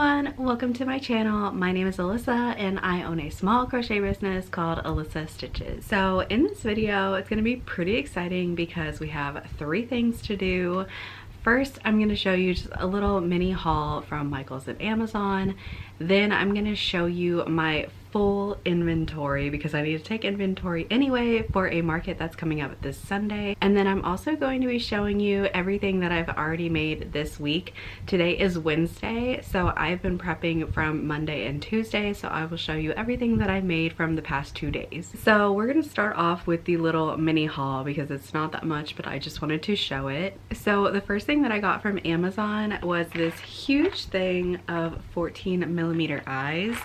everyone, welcome to my channel. My name is Alyssa and I own a small crochet business called Alyssa Stitches. So in this video, it's going to be pretty exciting because we have 3 things to do. First, I'm going to show you just a little mini haul from Michaels and Amazon. Then I'm going to show you my full inventory because I need to take inventory anyway for a market that's coming up this Sunday. And then I'm also going to be showing you everything that I've already made this week. Today is Wednesday, so I've been prepping from Monday and Tuesday, so I will show you everything that I made from the past 2 days. So we're going to start off with the little mini haul because it's not that much, but I just wanted to show it. So the first thing that I got from Amazon was this huge thing of 14mm eyes.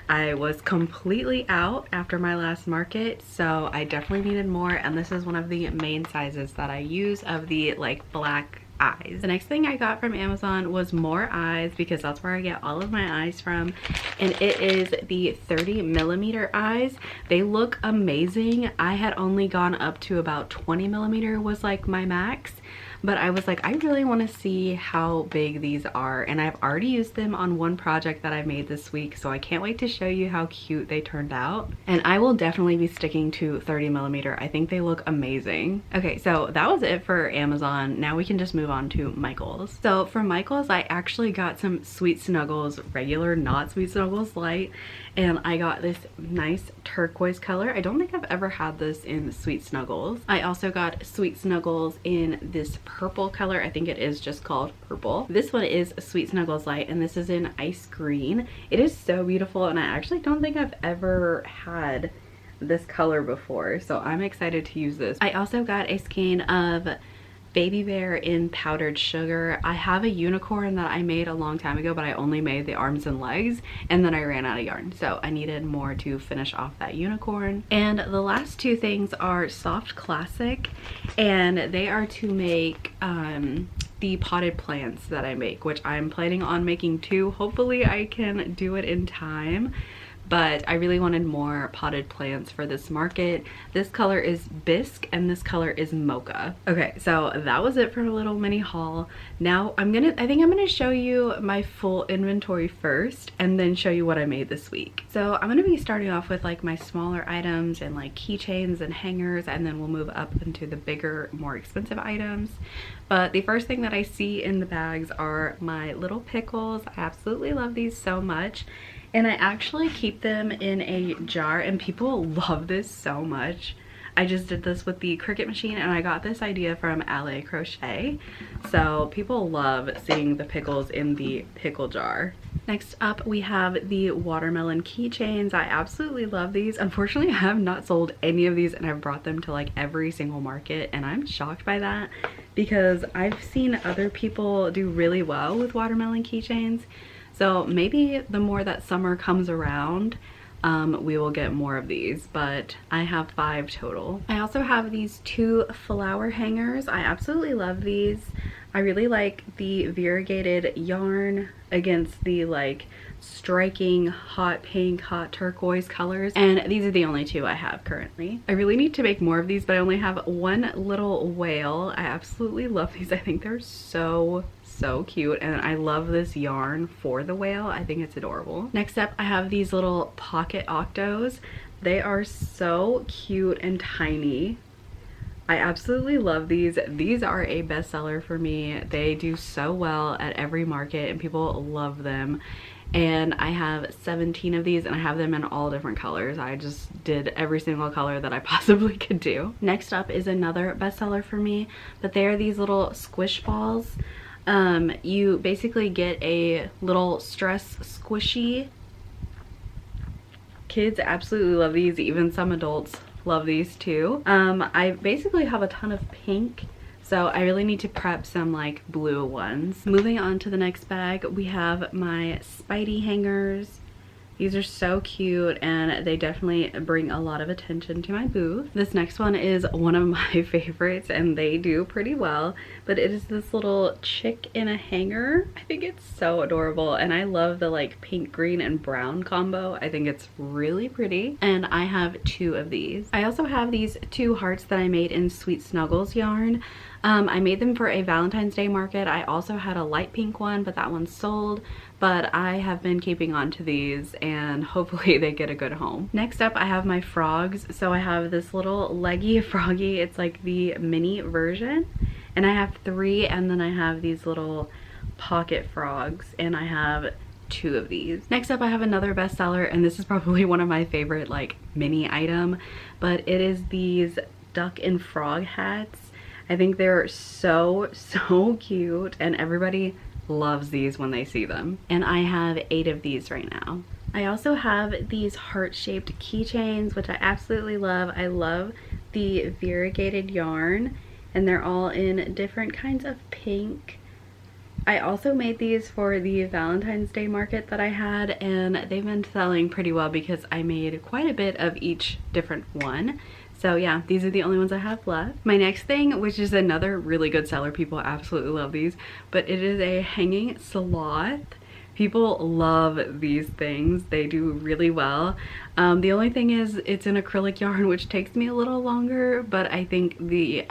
I was completely out after my last market, so I definitely needed more, and this is one of the main sizes that I use of the like black eyes. The next thing I got from Amazon was more eyes because that's where I get all of my eyes from, and it is the 30mm eyes. They look amazing. I had only gone up to about 20mm was like my max, but I was like, I really want to see how big these are, and I've already used them on one project that I made this week, so I can't wait to show you how cute they turned out. And I will definitely be sticking to 30mm. I think they look amazing. Okay, so that was it for Amazon. Now we can just move on to Michaels. So for Michaels, I actually got some Sweet Snuggles regular, not Sweet Snuggles light, and I got this nice turquoise color. I don't think I've ever had this in Sweet Snuggles. I also got Sweet Snuggles in this purple color. I think it is just called purple. This one is Sweet Snuggles light, and this is in ice green. It is so beautiful, and I actually don't think I've ever had this color before, so I'm excited to use this. I also got a skein of Baby Bear in powdered sugar. I have a unicorn that I made a long time ago, but I only made the arms and legs, and then I ran out of yarn, so I needed more to finish off that unicorn. And the last 2 things are Soft Classic, and they are to make the potted plants that I make, which I'm planning on making 2. Hopefully I can do it in time, but I really wanted more potted plants for this market. This color is Bisque and this color is Mocha. Okay, so that was it for a little mini haul. Now I think I'm gonna show you my full inventory first and then show you what I made this week. So I'm gonna be starting off with like my smaller items and like keychains and hangers, and then we'll move up into the bigger, more expensive items. But the first thing that I see in the bags are my little pickles. I absolutely love these so much. And I actually keep them in a jar, and people love this so much. I just did this with the Cricut machine, and I got this idea from Crochet. So people love seeing the pickles in the pickle jar. Next up, we have the watermelon keychains. I absolutely love these. Unfortunately, I have not sold any of these, and I've brought them to like every single market, and I'm shocked by that because I've seen other people do really well with watermelon keychains. So maybe the more that summer comes around, we will get more of these, but I have 5 total. I also have these 2 flower hangers. I absolutely love these. I really like the variegated yarn against the like striking hot pink, hot turquoise colors, and these are the only 2 I have currently. I really need to make more of these, but I only have 1 little whale. I absolutely love these. I think they're so cute, and I love this yarn for the whale. I think it's adorable. Next up, I have these little pocket octos. They are so cute and tiny. I absolutely love these. These are a bestseller for me. They do so well at every market and people love them. And I have 17 of these, and I have them in all different colors. I just did every single color that I possibly could do. Next up is another bestseller for me, but they are these little squish balls. You basically get a little stress squishy. Kids absolutely love these, even some adults love these too. I basically have a ton of pink, so I really need to prep some like blue ones. Moving on to the next bag, we have my Spidey hangers. These are so cute, and they definitely bring a lot of attention to my booth. This next one is one of my favorites, and they do pretty well, but it is this little chick in a hanger. I think it's so adorable, and I love the like pink, green, and brown combo. I think it's really pretty, and I have 2 of these. I also have these 2 hearts that I made in Sweet Snuggles yarn. I made them for a Valentine's Day market. I also had a light pink one, but that one's sold. but I have been keeping on to these and hopefully they get a good home. Next up, I have my frogs. So I have this little leggy froggy. It's like the mini version, and I have 3, and then I have these little pocket frogs, and I have 2 of these. Next up, I have another bestseller, and this is probably one of my favorite like mini item, but it is these duck and frog hats. I think they're so cute, and everybody loves these when they see them. And I have 8 of these right now. I also have these heart-shaped keychains, which I absolutely love. I love the variegated yarn, and they're all in different kinds of pink. I also made these for the Valentine's Day market that I had, and they've been selling pretty well because I made quite a bit of each different one. So yeah, these are the only ones I have left. My next thing, which is another really good seller, people absolutely love these, but it is a hanging sloth. People love these things. They do really well. The only thing is it's an acrylic yarn, which takes me a little longer, but I think the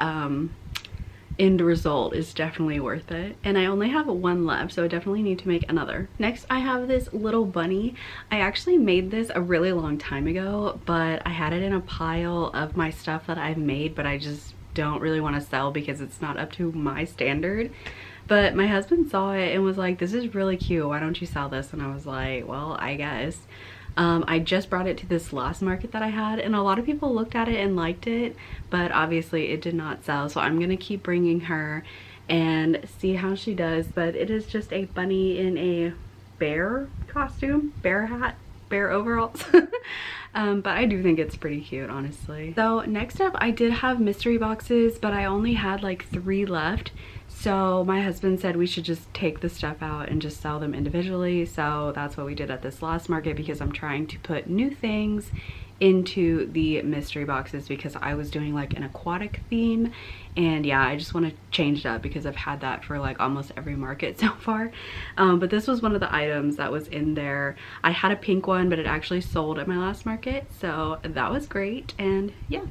end result is definitely worth it. And I only have 1 left, so I definitely need to make another. Next, I have this little bunny. I actually made this a really long time ago, but I had it in a pile of my stuff that I've made, but I just don't really want to sell because it's not up to my standard. But my husband saw it and was like, this is really cute, why don't you sell this? And I was like, well, I guess. I just brought it to this last market that I had, and a lot of people looked at it and liked it, but obviously it did not sell, so I'm gonna keep bringing her and see how she does. But it is just a bunny in a bear costume, bear hat, bear overalls. But I do think it's pretty cute, honestly. So next up, I did have mystery boxes, but I only had like 3 left. So my husband said we should just take the stuff out and just sell them individually. So that's what we did at this last market, because I'm trying to put new things into the mystery boxes because I was doing like an aquatic theme, and yeah, I just want to change it up because I've had that for like almost every market so far. But this was one of the items that was in there. I had a pink one, but it actually sold at my last market, so that was great. And yeah,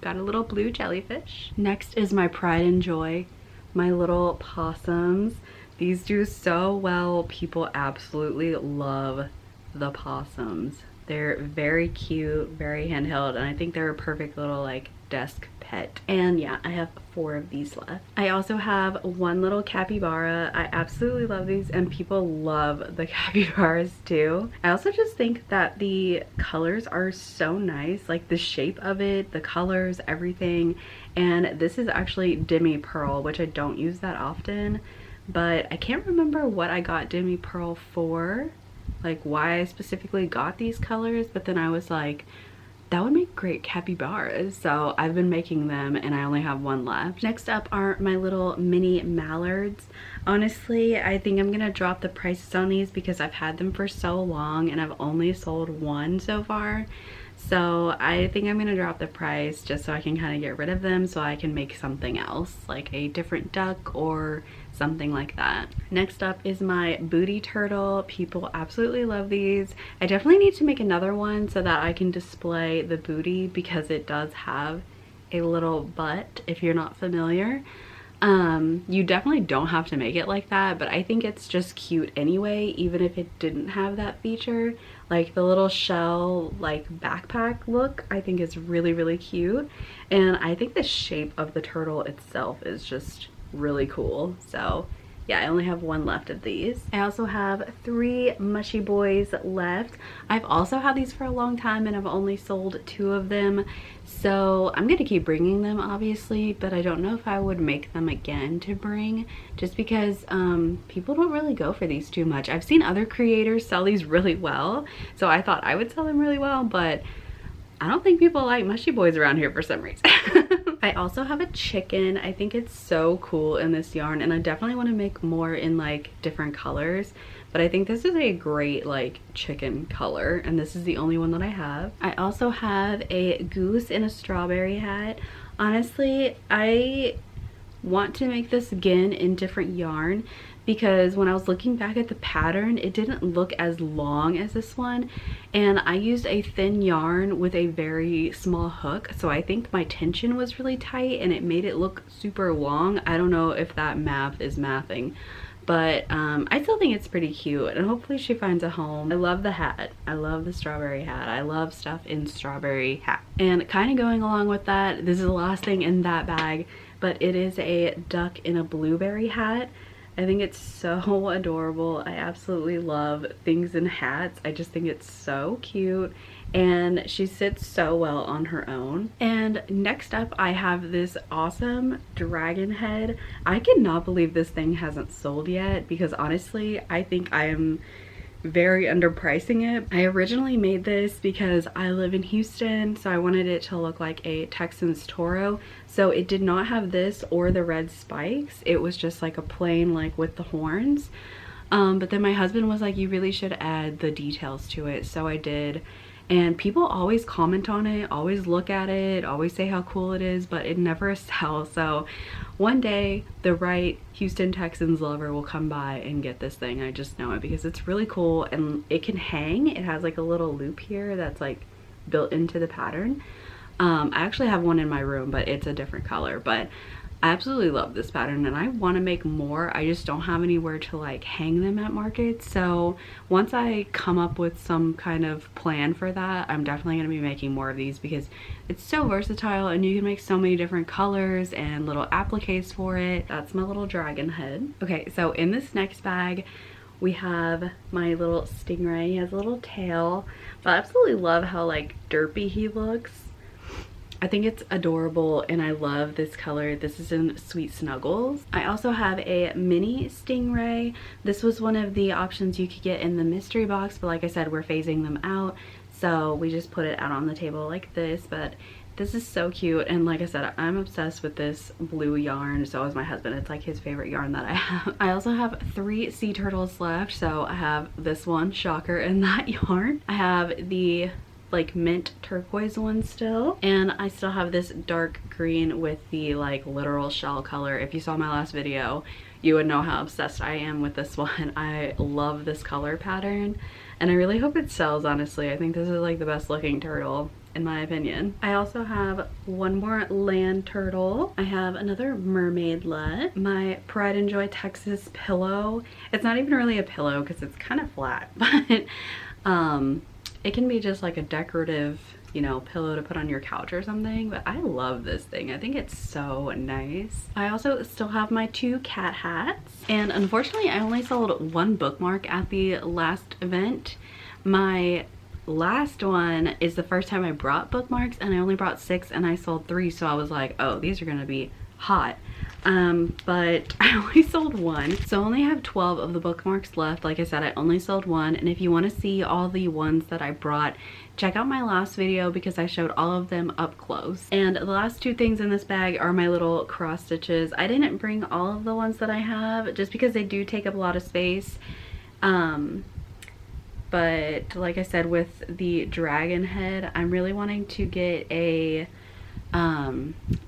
got a little blue jellyfish. Next is my pride and joy, my little possums. These do so well. People absolutely love the possums. They're very cute, very handheld, and I think they're a perfect little like desk pet. And yeah, I have 4 of these left. I also have 1 little capybara. I absolutely love these, and people love the capybaras too. I also just think that the colors are so nice, like the shape of it, the colors, everything. And this is actually demi pearl, which I don't use that often, but I can't remember what I got demi pearl for, like why I specifically got these colors, but then I was like, that would make great capybaras. So I've been making them, and I only have 1 left. Next up are my little mini mallards. Honestly, I think I'm gonna drop the prices on these because I've had them for so long and I've only sold 1 so far. So I think I'm gonna drop the price just so I can kind of get rid of them, so I can make something else, like a different duck or something like that. Next up is my booty turtle. People absolutely love these. I definitely need to make another one so that I can display the booty, because it does have a little butt, if you're not familiar. You definitely don't have to make it like that, but I think it's just cute anyway, even if it didn't have that feature. Like the little shell like backpack look, I think is really cute, and I think the shape of the turtle itself is just really cool. So yeah, I only have 1 left of these. I also have 3 mushy boys left. I've also had these for a long time and I've only sold 2 of them, so I'm gonna keep bringing them obviously, but I don't know if I would make them again to bring, just because people don't really go for these too much. I've seen other creators sell these really well, so I thought I would sell them really well, but I don't think people like mushy boys around here for some reason. I also have a chicken. I think it's so cool in this yarn, and I definitely want to make more in like different colors, but I think this is a great like chicken color, and this is the only one that I have. I also have a goose in a strawberry hat. Honestly, I want to make this again in different yarn, because when I was looking back at the pattern, it didn't look as long as this one, and I used a thin yarn with a very small hook, so I think my tension was really tight and it made it look super long. I don't know if that math is mathing, but I still think it's pretty cute, and hopefully she finds a home. I love the hat. I love the strawberry hat. I love stuff in strawberry hat. And kind of going along with that, this is the last thing in that bag, but it is a duck in a blueberry hat. I think it's so adorable. I absolutely love things in hats. I just think it's so cute, and she sits so well on her own. And next up, I have this awesome dragon head. I cannot believe this thing hasn't sold yet, because honestly, I think I am very underpricing it. I originally made this because I live in Houston, so I wanted it to look like a Texans Toro. So it did not have this or the red spikes. It was just like a plain, like with the horns. But then my husband was like, you really should add the details to it. So I did. And people always comment on it, always look at it, always say how cool it is, but it never sells. So one day the right Houston Texans lover will come by and get this thing. I just know it because it's really cool, and it can hang. It has like a little loop here that's like built into the pattern. I actually have one in my room, but it's a different color. But I absolutely love this pattern, and I want to make more. I just don't have anywhere to like hang them at markets. So once I come up with some kind of plan for that, I'm definitely going to be making more of these because it's so versatile, and you can make so many different colors and little appliques for it. That's my little dragon head. Okay, so in this next bag we have my little stingray. He has a little tail, but I absolutely love how like derpy he looks. I think it's adorable, and I love this color. This is in Sweet Snuggles. I also have a mini stingray. This was one of the options you could get in the mystery box, but like I said, we're phasing them out, so we just put it out on the table like this. But this is so cute, and like I said, I'm obsessed with this blue yarn. So is my husband. It's like his favorite yarn that I have. I also have 3 sea turtles left, so I have this one, shocker, in that yarn. I have the like mint turquoise one still, and I still have this dark green with the like literal shell color. If you saw my last video, you would know how obsessed I am with this one. I love this color pattern, and I really hope it sells. Honestly, I think this is like the best looking turtle in my opinion. I also have one more land turtle. I have another mermaidlet, my Pride and Joy Texas pillow. It's not even really a pillow because it's kind of flat, but it can be just like a decorative, you know, pillow to put on your couch or something. But I love this thing. I think it's so nice. I also still have my 2 cat hats, and unfortunately I only sold 1 bookmark at the last event. My last one is the first time I brought bookmarks, and I only brought 6 and I sold 3, so I was like, oh, these are gonna be hot. But I only sold 1, so I only have 12 of the bookmarks left. Like I said, I only sold 1, and if you want to see all the ones that I brought, check out my last video because I showed all of them up close. And the last 2 things in this bag are my little cross stitches. I didn't bring all of the ones that I have just because they do take up a lot of space. But like I said, with the dragon head, I'm really wanting to get a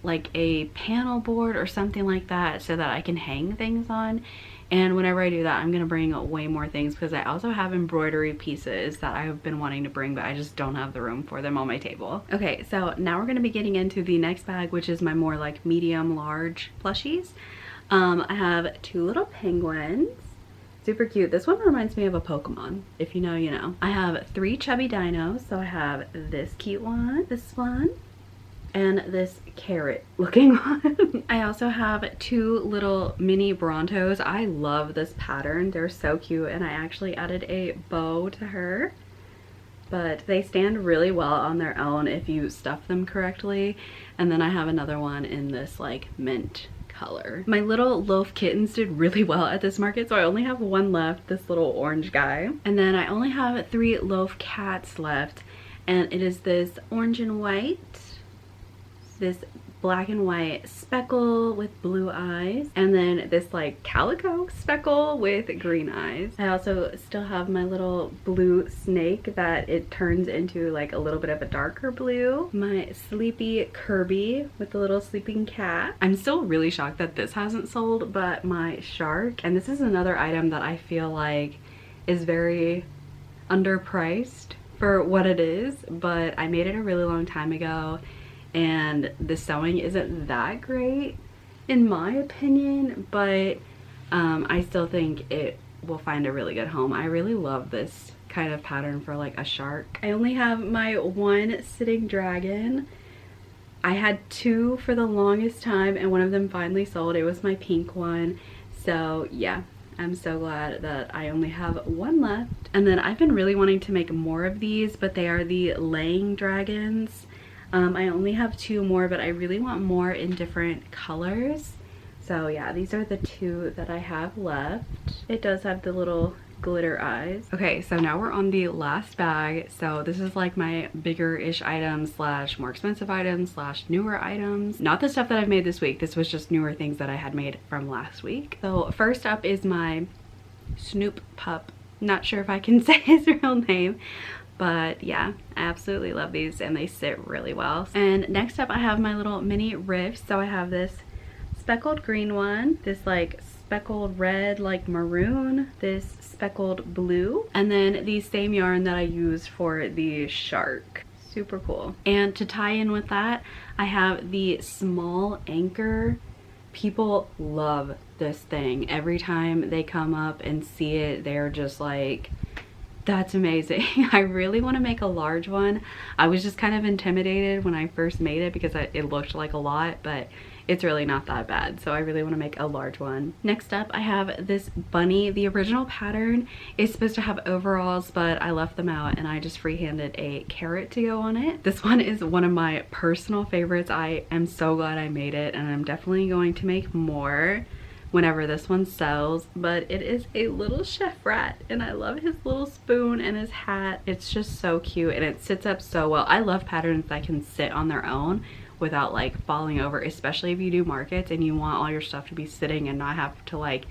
like a panel board or something like that so that I can hang things on. And whenever I do that, I'm gonna bring way more things because I also have embroidery pieces that I've been wanting to bring, but I just don't have the room for them on my table. Okay, so now we're gonna be getting into the next bag, which is my more like medium large plushies. I have 2 little penguins. Super cute. This one reminds me of a Pokemon. If you know, you know. I have 3 chubby dinos. So I have this cute one, this one, and this carrot looking one. I also have 2 little mini Brontos. I love this pattern. They're so cute, and I actually added a bow to her. But they stand really well on their own if you stuff them correctly. And then I have another one in this like mint color. My little loaf kittens did really well at this market, so I only have 1 left, this little orange guy. And then I only have 3 loaf cats left, and it is this orange and white, this black and white speckle with blue eyes, and then this like calico speckle with green eyes. I also still have my little blue snake that it turns into like a little bit of a darker blue. My sleepy Kirby with the little sleeping cat. I'm still really shocked that this hasn't sold, but my shark, and this is another item that I feel like is very underpriced for what it is, but I made it a really long time ago, and the sewing isn't that great in my opinion, but I still think it will find a really good home. I really love this kind of pattern for like a shark. I only have my one sitting dragon. I had two for the longest time and one of them finally sold. It was my pink one. So yeah, I'm so glad that I only have one left. And then I've been really wanting to make more of these, but they are the laying dragons. I only have two more, but I really want more in different colors. So yeah, these are the two that I have left. It does have the little glitter eyes. Okay, so now we're on the last bag. So this is like my bigger-ish items slash more expensive items slash newer items. Not the stuff that I've made this week. This was just newer things that I had made from last week. So first up is my Snoop pup. Not sure if I can say his real name, but yeah, I absolutely love these and they sit really well. And next up I have my little mini riffs. So I have this speckled green one, this like speckled red like maroon, this speckled blue, and then the same yarn that I used for the shark. Super cool. And to tie in with that, I have the small anchor. People love this thing. Every time they come up and see it, they're just like, that's amazing. I really want to make a large one. I was just kind of intimidated when I first made it because it looked like a lot, but it's really not that bad. So I really want to make a large one. Next up, I have this bunny. The original pattern is supposed to have overalls, but I left them out and I just freehanded a carrot to go on it. This one is one of my personal favorites. I am so glad I made it and I'm definitely going to make more whenever this one sells, but it is a little chef rat and I love his little spoon and his hat. It's just so cute and it sits up so well. I love patterns that can sit on their own without like falling over, especially if you do markets and you want all your stuff to be sitting and not have to like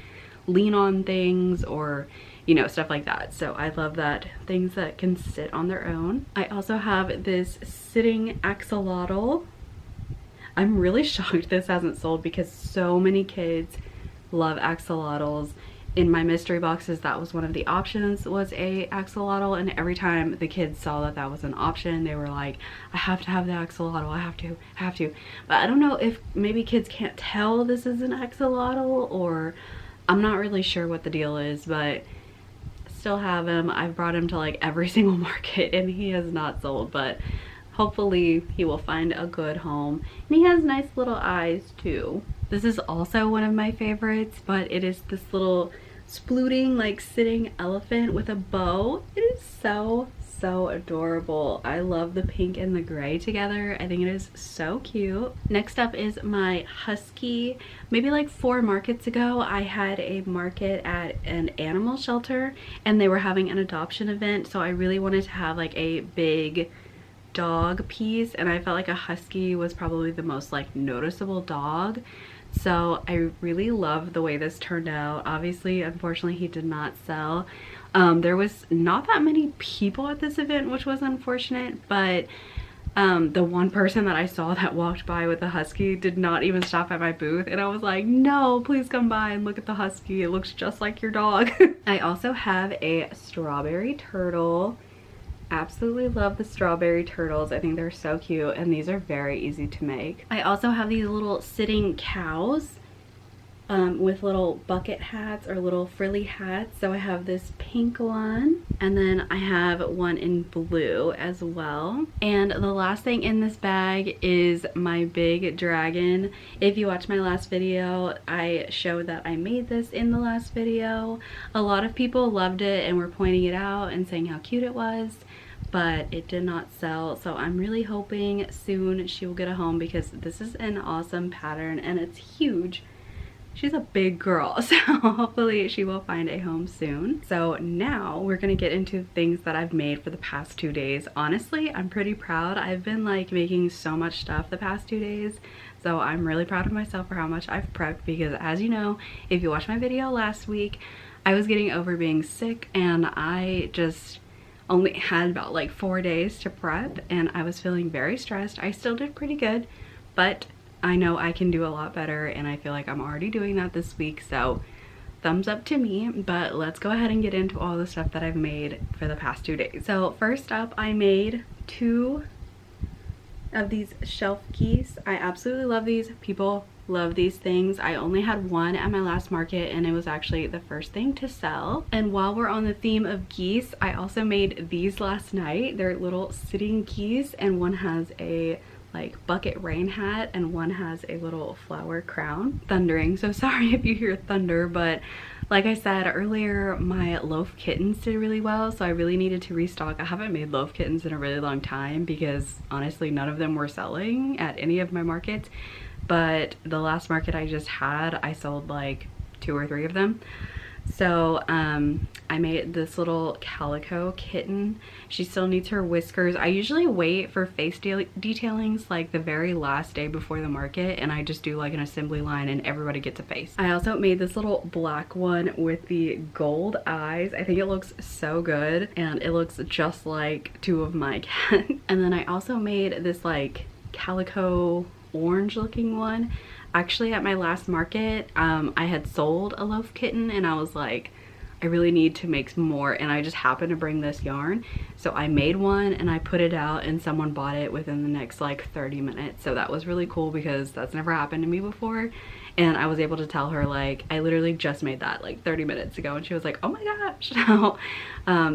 lean on things or, you know, stuff like that. So I love that, things that can sit on their own. I also have this sitting axolotl. I'm really shocked this hasn't sold because so many kids love axolotls. In my mystery boxes, that was one of the options, was a axolotl, and every time the kids saw that that was an option, they were like, I have to have the axolotl, I have to. But I don't know if maybe kids can't tell this is an axolotl, or I'm not really sure what the deal is, but still have him. I've brought him to like every single market and he has not sold, but hopefully he will find a good home. And he has nice little eyes too. This is also one of my favorites, but it is this little splooting like sitting elephant with a bow. It is so adorable. I love the pink and the gray together. I think it is so cute. Next up is my husky. Maybe like 4 markets ago, I had a market at an animal shelter and they were having an adoption event, so I really wanted to have like a big dog piece and I felt like a husky was probably the most like noticeable dog. So I really love the way this turned out. Obviously, unfortunately, he did not sell. There was not that many people at this event, which was unfortunate, but the one person that I saw that walked by with a husky did not even stop at my booth, and I was like, no, please come by and look at the husky. It looks just like your dog. I also have a strawberry turtle. Absolutely love the strawberry turtles. I think they're so cute and these are very easy to make. I also have these little sitting cows with little bucket hats or little frilly hats. So I have this pink one and then I have one in blue as well. And the last thing in this bag is my big dragon. If you watched my last video, I showed that I made this in the last video. A lot of people loved it and were pointing it out and saying how cute it was, but it did not sell. So I'm really hoping soon she will get a home because this is an awesome pattern and it's huge. She's a big girl, so hopefully she will find a home soon. So now we're gonna get into things that I've made for the past 2 days. Honestly, I'm pretty proud. I've been like making so much stuff the past 2 days. So I'm really proud of myself for how much I've prepped because, as you know, if you watched my video last week, I was getting over being sick and I just only had about like 4 days to prep and I was feeling very stressed. I still did pretty good, but I know I can do a lot better and I feel like I'm already doing that this week, so thumbs up to me. But let's go ahead and get into all the stuff that I've made for the past 2 days. So first up, I made 2 of these shelf geese. I absolutely love these. People love these things. I only had one at my last market and it was actually the first thing to sell. And while we're on the theme of geese, I also made these last night. They're little sitting geese, and one has a like bucket rain hat and one has a little flower crown. Thundering, so sorry if you hear thunder, but like I said earlier, my loaf kittens did really well, so I really needed to restock. I haven't made loaf kittens in a really long time because honestly none of them were selling at any of my markets, but the last market I just had, I sold like 2 or 3 of them. So I made this little calico kitten. She still needs her whiskers. I usually wait for face detailings like the very last day before the market, and I just do like an assembly line and everybody gets a face. I also made this little black one with the gold eyes. I think it looks so good and it looks just like 2 of my cats. And then I also made this like calico orange looking one. Actually at my last market, I had sold a loaf kitten and I was like, I really need to make some more, and I just happened to bring this yarn. So I made one and I put it out and someone bought it within the next like 30 minutes. So that was really cool because that's never happened to me before. And I was able to tell her like, I literally just made that like 30 minutes ago, and she was like, oh my gosh. So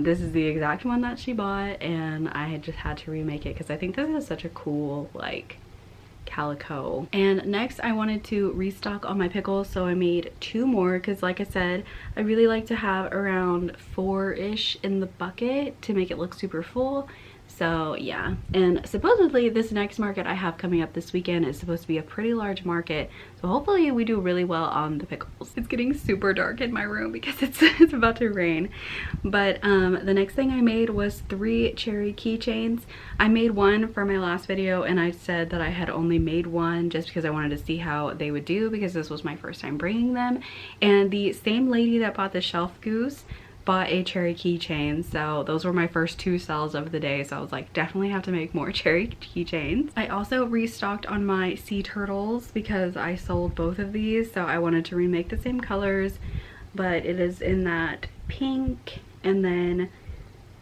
this is the exact one that she bought, and I had just had to remake it because I think this is such a cool like calico. And next I wanted to restock on my pickles, so I made 2 more because like I said, I really like to have around 4-ish in the bucket to make it look super full. So yeah, and supposedly this next market I have coming up this weekend is supposed to be a pretty large market, so hopefully we do really well on the pickles. It's getting super dark in my room because it's about to rain. But the next thing I made was 3 cherry keychains. I made one for my last video and I said that I had only made one just because I wanted to see how they would do because this was my first time bringing them. And the same lady that bought the shelf goose bought a cherry keychain, so those were my first 2 sales of the day, so I was like, definitely have to make more cherry keychains. I also restocked on my sea turtles because I sold both of these, so I wanted to remake the same colors, but it is in that pink and then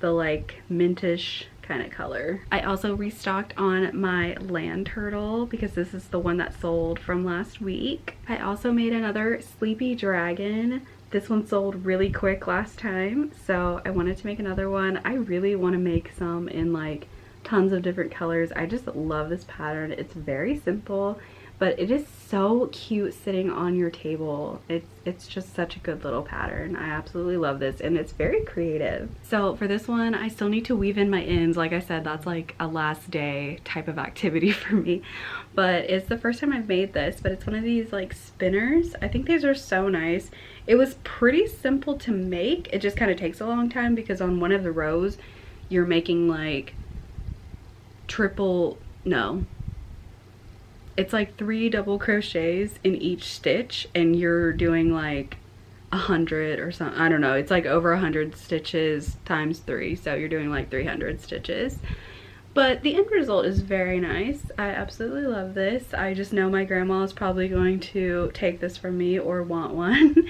the like mintish kind of color. I also restocked on my land turtle because this is the one that sold from last week. I also made another sleepy dragon. This one sold really quick last time, so I wanted to make another one. I really want to make some in like tons of different colors. I just love this pattern. It's very simple, but it is so cute sitting on your table. It's just such a good little pattern. I absolutely love this, and it's very creative. So for this one, I still need to weave in my ends. Like I said, that's like a last day type of activity for me, but it's the first time I've made this. But it's one of these like spinners. I think these are so nice. It was pretty simple to make. It just kind of takes a long time because on one of the rows you're making like it's like 3 double crochets in each stitch, and you're doing like 100 or something. I don't know, it's like over 100 stitches times 3, so you're doing like 300 stitches. But the end result is very nice. I absolutely love this. I just know my grandma is probably going to take this from me or want one.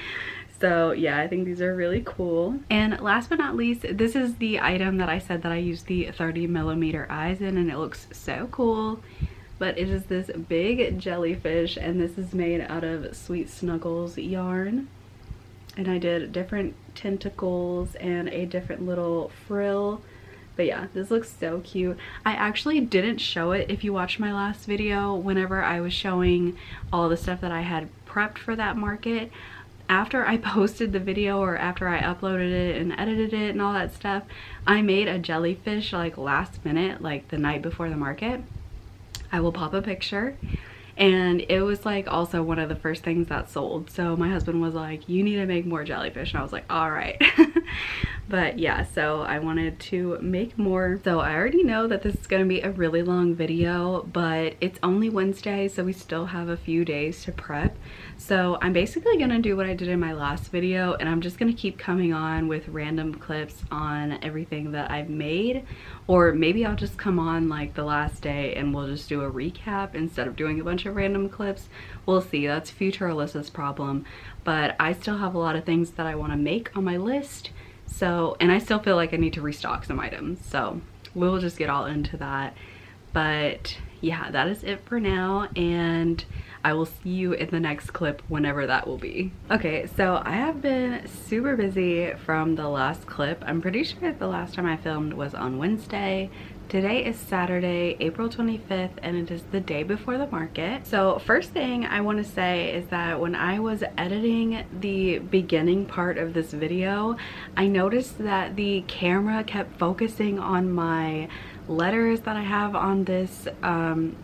So yeah, I think these are really cool. And last but not least, this is the item that I said that I used the 30mm eyes in, and it looks so cool. But it is this big jellyfish, and this is made out of Sweet Snuggles yarn. And I did different tentacles and a different little frill. But yeah, this looks so cute. I actually didn't show it if you watched my last video whenever I was showing all the stuff that I had prepped for that market. After I posted the video, or after I uploaded it and edited it and all that stuff, I made a jellyfish like last minute, like the night before the market. I will pop a picture. And it was like also one of the first things that sold. So my husband was like, you need to make more jellyfish. And I was like, all right. But yeah, so I wanted to make more. So I already know that this is going to be a really long video, but it's only Wednesday, so we still have a few days to prep. So I'm basically going to do what I did in my last video, and I'm just going to keep coming on with random clips on everything that I've made. Or maybe I'll just come on like the last day and we'll just do a recap instead of doing a bunch of random clips. We'll see. That's future Alyssa's problem. But I still have a lot of things that I want to make on my list. So, and I still feel like I need to restock some items. So we'll just get all into that. But yeah, that is it for now, and I will see you in the next clip whenever that will be. Okay, so I have been super busy from the last clip. I'm pretty sure the last time I filmed was on Wednesday. Today is Saturday, April 25th, and it is the day before the market. So first thing I want to say is that when I was editing the beginning part of this video, I noticed that the camera kept focusing on my letters that I have on this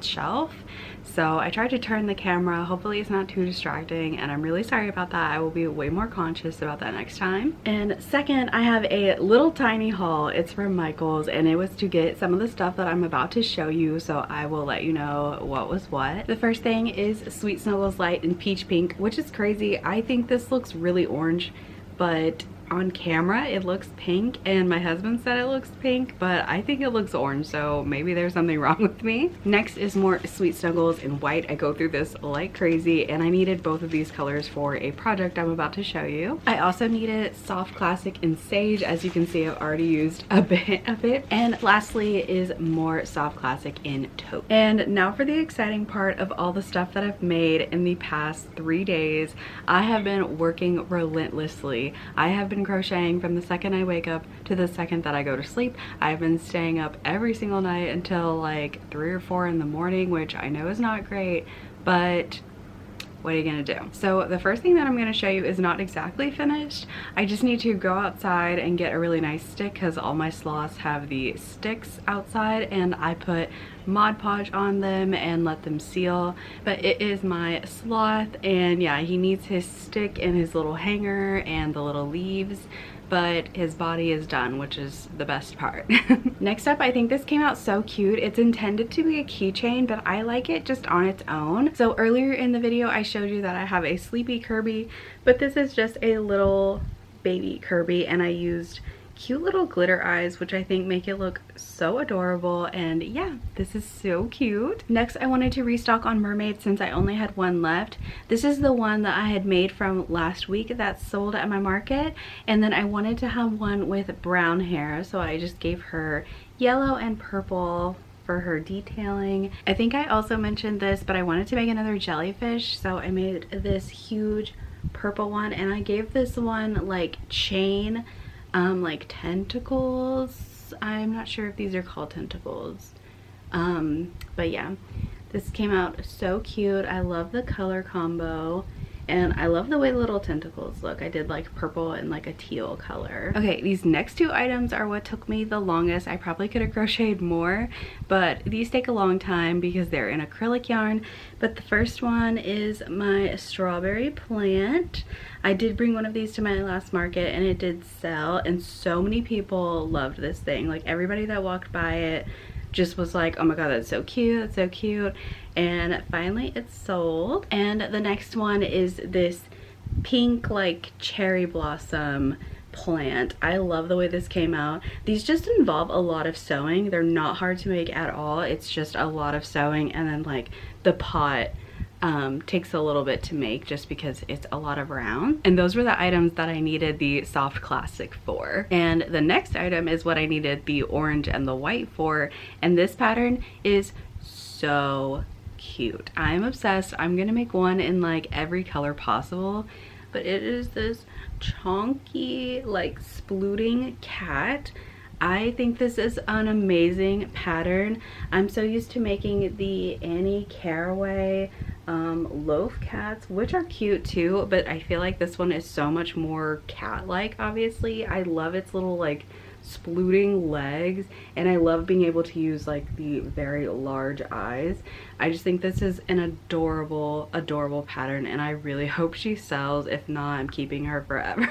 shelf. So I tried to turn the camera. Hopefully it's not too distracting, and I'm really sorry about that. I will be way more conscious about that next time. And second, I have a little tiny haul. It's from Michael's, and it was to get some of the stuff that I'm about to show you, so I will let you know what was what. The first thing is Sweet Snuggles Light in Peach Pink, which is crazy. I think this looks really orange, but on camera it looks pink, and my husband said it looks pink, but I think it looks orange, so maybe there's something wrong with me. Next is more Sweet Snuggles in white. I go through this like crazy, and I needed both of these colors for a project I'm about to show you. I also needed Soft Classic in Sage. As you can see, I've already used a bit of it. And lastly is more Soft Classic in Taupe. And now for the exciting part of all the stuff that I've made in the past 3 days. I have been working relentlessly. I have been crocheting from the second I wake up to the second that I go to sleep. I've been staying up every single night until like 3 or 4 in the morning, which I know is not great, but what are you gonna do? So the first thing that I'm gonna show you is not exactly finished. I just need to go outside and get a really nice stick, because all my sloths have the sticks outside, and I put Mod Podge on them and let them seal. But it is my sloth, and yeah, he needs his stick and his little hanger and the little leaves, but his body is done, which is the best part. Next up, I think this came out so cute. It's intended to be a keychain, but I like it just on its own. So earlier in the video, I showed you that I have a sleepy Kirby, but this is just a little baby Kirby, and I used cute little glitter eyes, which I think make it look so adorable. And yeah, this is so cute. Next, I wanted to restock on mermaids since I only had one left. This is the one that I had made from last week that sold at my market, and then I wanted to have one with brown hair, so I just gave her yellow and purple for her detailing. I think I also mentioned this, but I wanted to make another jellyfish, so I made this huge purple one, and I gave this one like chain like tentacles. I'm not sure if these are called tentacles, but yeah, this came out so cute. I love the color combo, and I love the way the little tentacles look. I did like purple and like a teal color. Okay, these next two items are what took me the longest. I probably could have crocheted more, but these take a long time because they're in acrylic yarn. But the first one is my strawberry plant. I did bring one of these to my last market, and it did sell, and so many people loved this thing. Like everybody that walked by it just was like, oh my god, that's so cute, that's so cute. And finally it's sold. And the next one is this pink like cherry blossom plant. I love the way this came out. These just involve a lot of sewing. They're not hard to make at all. It's just a lot of sewing, and then like the pot takes a little bit to make just because it's a lot of round. And those were the items that I needed the Soft Classic for. And the next item is what I needed the orange and the white for, and this pattern is so cute. I'm obsessed. I'm gonna make one in like every color possible, but it is this chunky like splooting cat. I think this is an amazing pattern. I'm so used to making the Annie Caraway loaf cats, which are cute too, but I feel like this one is so much more cat-like. Obviously, I love its little like splooting legs, and I love being able to use like the very large eyes. I just think this is an adorable pattern, and I really hope she sells. If not, I'm keeping her forever.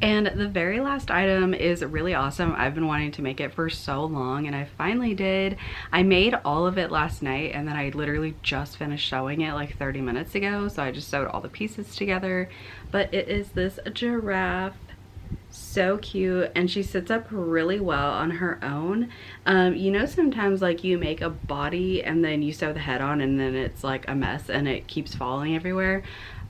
And the very last item is really awesome. I've been wanting to make it for so long, and I finally did. I made all of it last night, and then I literally just finished sewing it like 30 minutes ago, so I just sewed all the pieces together. But it is this giraffe. So cute, and she sits up really well on her own. You know, sometimes like you make a body and then you sew the head on and then it's like a mess and it keeps falling everywhere.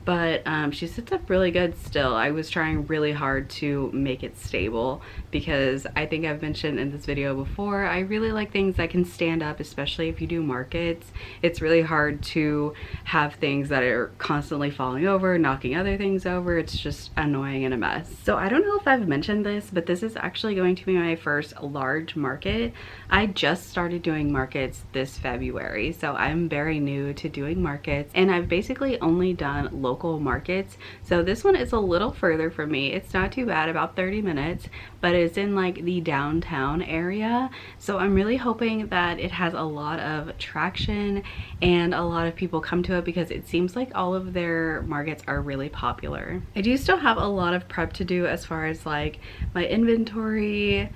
but she sits up really good still. I was trying really hard to make it stable because I think I've mentioned in this video before, I really like things that can stand up, especially if you do markets. It's really hard to have things that are constantly falling over, knocking other things over. It's just annoying and a mess. So I don't know if I've mentioned this, but this is actually going to be my first large market. I just started doing markets this February, so I'm very new to doing markets, and I've basically only done local markets. So this one is a little further from me. It's not too bad, about 30 minutes, but it's in like the downtown area. So I'm really hoping that it has a lot of traction and a lot of people come to it because it seems like all of their markets are really popular. I do still have a lot of prep to do as far as like my inventory,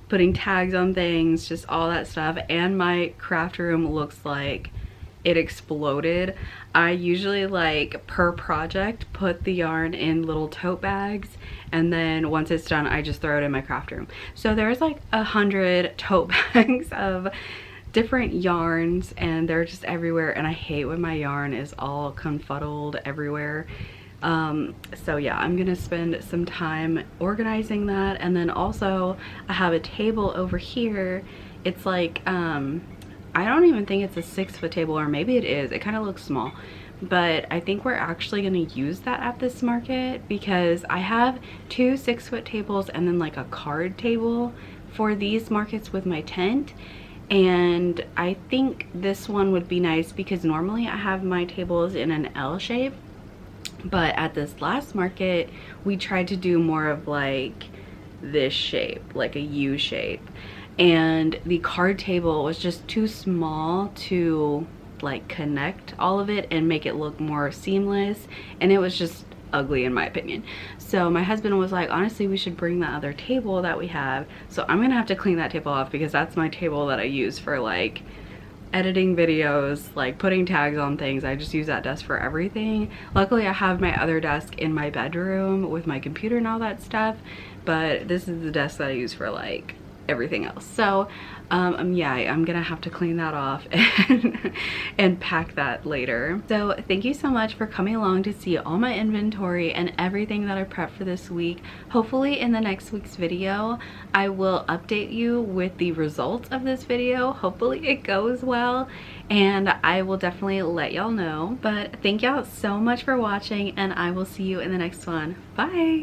putting tags on things, just all that stuff, and my craft room looks like it exploded. I usually, like, per project put the yarn in little tote bags, and then once it's done I just throw it in my craft room. So there's like 100 tote bags of different yarns and they're just everywhere, and I hate when my yarn is all confuddled everywhere. So yeah, I'm gonna spend some time organizing that. And then also I have a table over here. It's like I don't even think it's a 6-foot table, or maybe it is. It kind of looks small, but I think we're actually going to use that at this market because I have 2 6-foot tables and then like a card table for these markets with my tent. And I think this one would be nice because normally I have my tables in an L shape, but at this last market we tried to do more of like this shape, like a U shape. And the card table was just too small to like connect all of it and make it look more seamless, and it was just ugly in my opinion. So my husband was like, honestly, we should bring the other table that we have. So I'm gonna have to clean that table off because that's my table that I use for like editing videos, like putting tags on things. I just use that desk for everything. Luckily I have my other desk in my bedroom with my computer and all that stuff, but this is the desk that I use for like everything else. So yeah, I'm gonna have to clean that off and pack that later. So thank you so much for coming along to see all my inventory and everything that I prepped for this week. Hopefully in the next week's video I will update you with the results of this video. Hopefully it goes well, and I will definitely let y'all know. But thank y'all so much for watching, and I will see you in the next one. Bye.